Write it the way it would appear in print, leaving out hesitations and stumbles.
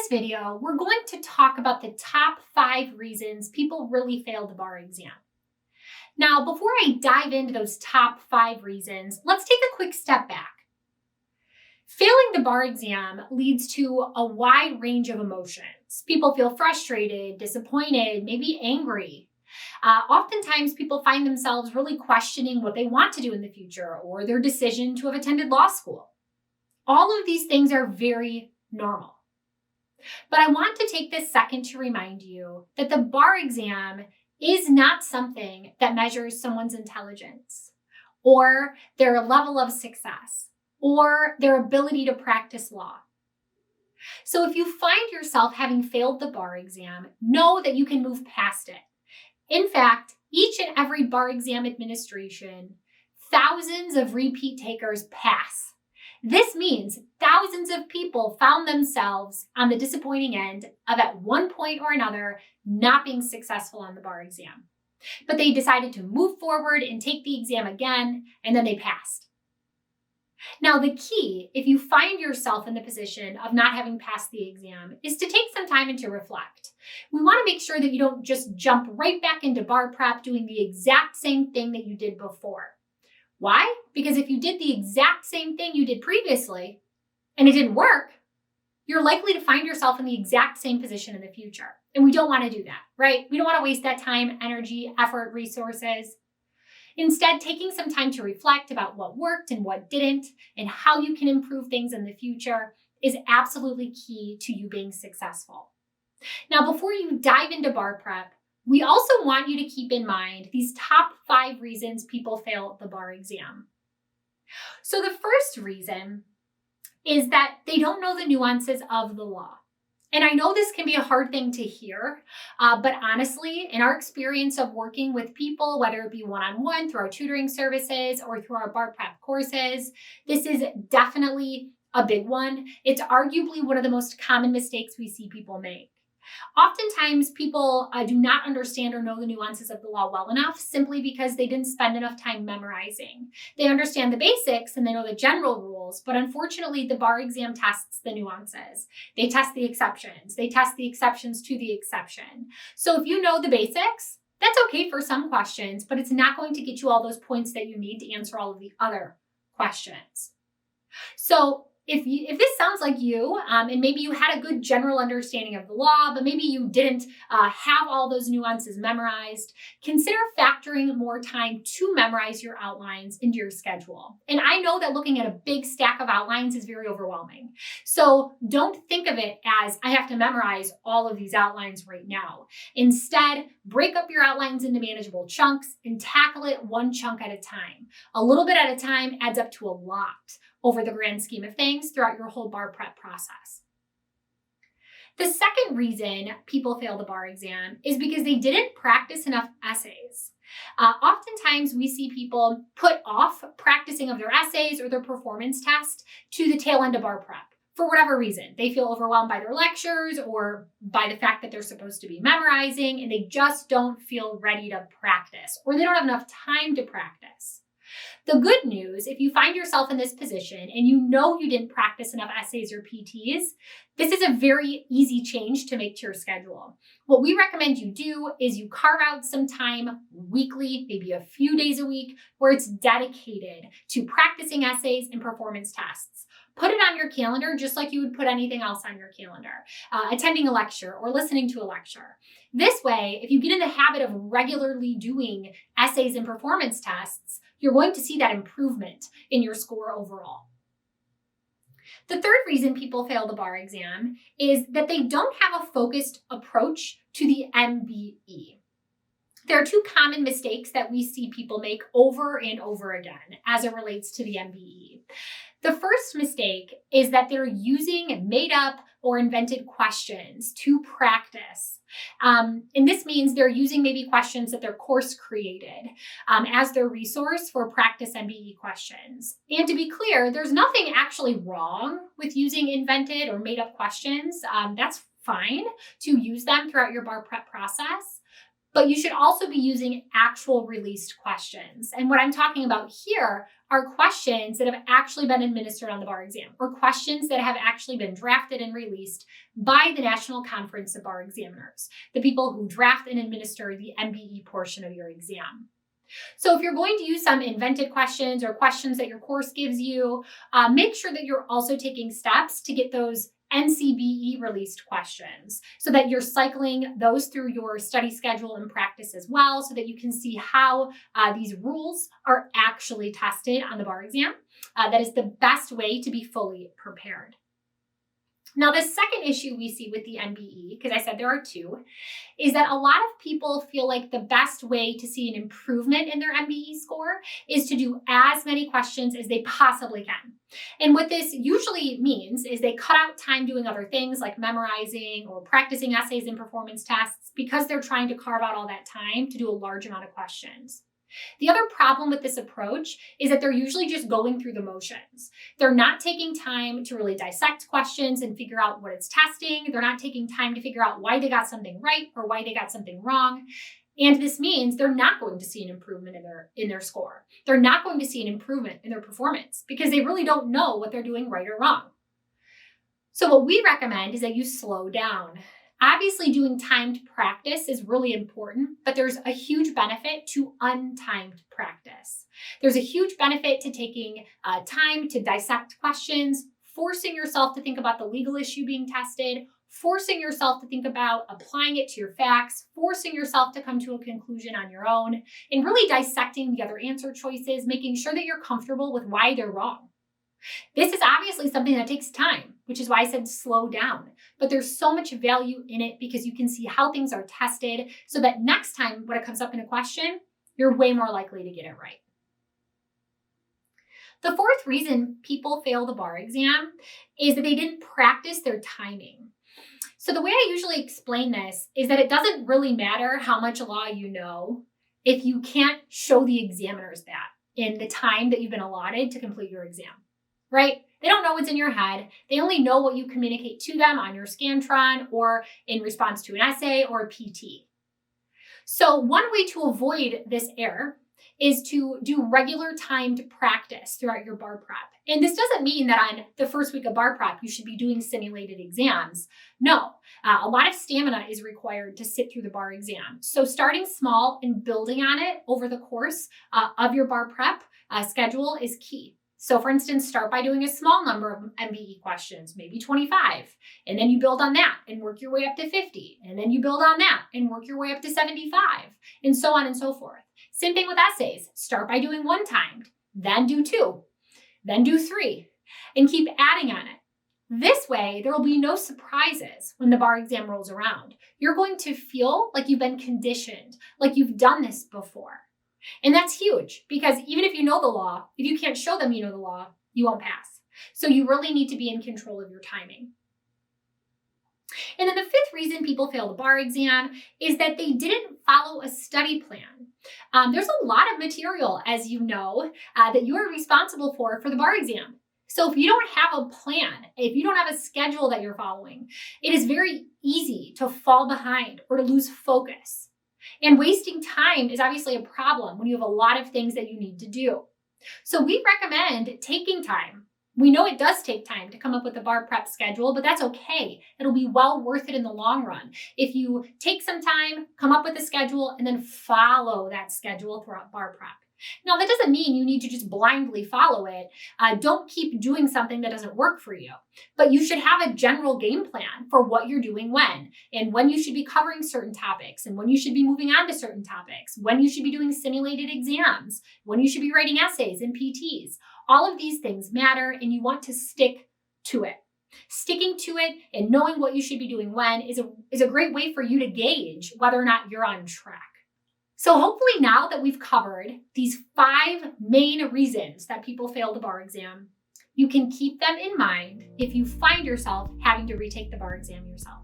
this video, we're going to talk about the top 5 reasons people really fail the bar exam. Now, before I dive into those top 5 reasons, let's take a quick step back. Failing the bar exam leads to a wide range of emotions. People feel frustrated, disappointed, maybe angry. Oftentimes, people find themselves really questioning what they want to do in the future or their decision to have attended law school. All of these things are very normal. But I want to take this second to remind you that the bar exam is not something that measures someone's intelligence or their level of success or their ability to practice law. So if you find yourself having failed the bar exam, know that you can move past it. In fact, each and every bar exam administration, thousands of repeat takers pass. This means thousands of people found themselves on the disappointing end of at one point or another not being successful on the bar exam. But they decided to move forward and take the exam again, and then they passed. Now, the key, if you find yourself in the position of not having passed the exam, is to take some time and to reflect. We want to make sure that you don't just jump right back into bar prep doing the exact same thing that you did before. Why? Because if you did the exact same thing you did previously and it didn't work, you're likely to find yourself in the exact same position in the future. And we don't want to do that, right? We don't want to waste that time, energy, effort, resources. Instead, taking some time to reflect about what worked and what didn't and how you can improve things in the future is absolutely key to you being successful. Now, before you dive into bar prep, we also want you to keep in mind these top 5 reasons people fail the bar exam. So the first reason is that they don't know the nuances of the law. And I know this can be a hard thing to hear, but honestly, in our experience of working with people, whether it be one-on-one through our tutoring services or through our bar prep courses, this is definitely a big one. It's arguably one of the most common mistakes we see people make. Oftentimes, people do not understand or know the nuances of the law well enough simply because they didn't spend enough time memorizing. They understand the basics and they know the general rules, but unfortunately, the bar exam tests the nuances. They test the exceptions. They test the exceptions to the exception. So if you know the basics, that's okay for some questions, but it's not going to get you all those points that you need to answer all of the other questions. So if this sounds like you, and maybe you had a good general understanding of the law, but maybe you didn't have all those nuances memorized, consider factoring more time to memorize your outlines into your schedule. And I know that looking at a big stack of outlines is very overwhelming. So don't think of it as I have to memorize all of these outlines right now. Instead, break up your outlines into manageable chunks and tackle it one chunk at a time. A little bit at a time adds up to a lot over the grand scheme of things throughout your whole bar prep process. The second reason people fail the bar exam is because they didn't practice enough essays. Oftentimes we see people put off practicing of their essays or their performance test to the tail end of bar prep. For whatever reason, they feel overwhelmed by their lectures or by the fact that they're supposed to be memorizing and they just don't feel ready to practice or they don't have enough time to practice. The good news, if you find yourself in this position and you know you didn't practice enough essays or PTs, this is a very easy change to make to your schedule. What we recommend you do is you carve out some time weekly, maybe a few days a week, where it's dedicated to practicing essays and performance tests. Put it on your calendar just like you would put anything else on your calendar, attending a lecture or listening to a lecture. This way, if you get in the habit of regularly doing essays and performance tests, you're going to see that improvement in your score overall. The third reason people fail the bar exam is that they don't have a focused approach to the MBE. There are 2 common mistakes that we see people make over and over again as it relates to the MBE. The first mistake is that they're using made up or invented questions to practice. And this means they're using maybe questions that their course created as their resource for practice MBE questions. And to be clear, there's nothing actually wrong with using invented or made up questions. That's fine to use them throughout your bar prep process. But you should also be using actual released questions. And what I'm talking about here are questions that have actually been administered on the bar exam, or questions that have actually been drafted and released by the National Conference of Bar Examiners, the people who draft and administer the MBE portion of your exam. So if you're going to use some invented questions or questions that your course gives you, make sure that you're also taking steps to get those NCBE released questions so that you're cycling those through your study schedule and practice as well, so that you can see how these rules are actually tested on the bar exam. That is the best way to be fully prepared. Now, the second issue we see with the MBE, because I said there are two, is that a lot of people feel like the best way to see an improvement in their MBE score is to do as many questions as they possibly can. And what this usually means is they cut out time doing other things like memorizing or practicing essays and performance tests because they're trying to carve out all that time to do a large amount of questions. The other problem with this approach is that they're usually just going through the motions. They're not taking time to really dissect questions and figure out what it's testing. They're not taking time to figure out why they got something right or why they got something wrong. And this means they're not going to see an improvement in their score. They're not going to see an improvement in their performance because they really don't know what they're doing right or wrong. So what we recommend is that you slow down. Obviously, doing timed practice is really important, but there's a huge benefit to untimed practice. There's a huge benefit to taking time to dissect questions, forcing yourself to think about the legal issue being tested, forcing yourself to think about applying it to your facts, forcing yourself to come to a conclusion on your own, and really dissecting the other answer choices, making sure that you're comfortable with why they're wrong. This is obviously something that takes time, which is why I said slow down. But there's so much value in it because you can see how things are tested so that next time when it comes up in a question, you're way more likely to get it right. The fourth reason people fail the bar exam is that they didn't practice their timing. So the way I usually explain this is that it doesn't really matter how much law you know if you can't show the examiners that in the time that you've been allotted to complete your exam. Right? They don't know what's in your head. They only know what you communicate to them on your Scantron or in response to an essay or a PT. So one way to avoid this error is to do regular timed practice throughout your bar prep. And this doesn't mean that on the first week of bar prep, you should be doing simulated exams. No, a lot of stamina is required to sit through the bar exam. So starting small and building on it over the course of your bar prep schedule is key. So for instance, start by doing a small number of MBE questions, maybe 25, and then you build on that and work your way up to 50, and then you build on that and work your way up to 75, and so on and so forth. Same thing with essays. Start by doing one timed, then do two, then do three, and keep adding on it. This way, there will be no surprises when the bar exam rolls around. You're going to feel like you've been conditioned, like you've done this before. And that's huge because even if you know the law, if you can't show them you know the law, you won't pass. So you really need to be in control of your timing. And then the fifth reason people fail the bar exam is that they didn't follow a study plan. There's a lot of material, as you know, that you are responsible for the bar exam. So if you don't have a plan, if you don't have a schedule that you're following, it is very easy to fall behind or to lose focus. And wasting time is obviously a problem when you have a lot of things that you need to do. So we recommend taking time. We know it does take time to come up with a bar prep schedule, but that's okay. It'll be well worth it in the long run. If you take some time, come up with a schedule, and then follow that schedule throughout bar prep. Now, that doesn't mean you need to just blindly follow it. Don't keep doing something that doesn't work for you. But you should have a general game plan for what you're doing when, and when you should be covering certain topics, and when you should be moving on to certain topics, when you should be doing simulated exams, when you should be writing essays and PTs. All of these things matter, and you want to stick to it. Sticking to it and knowing what you should be doing when is a great way for you to gauge whether or not you're on track. So hopefully now that we've covered these 5 main reasons that people fail the bar exam, you can keep them in mind if you find yourself having to retake the bar exam yourself.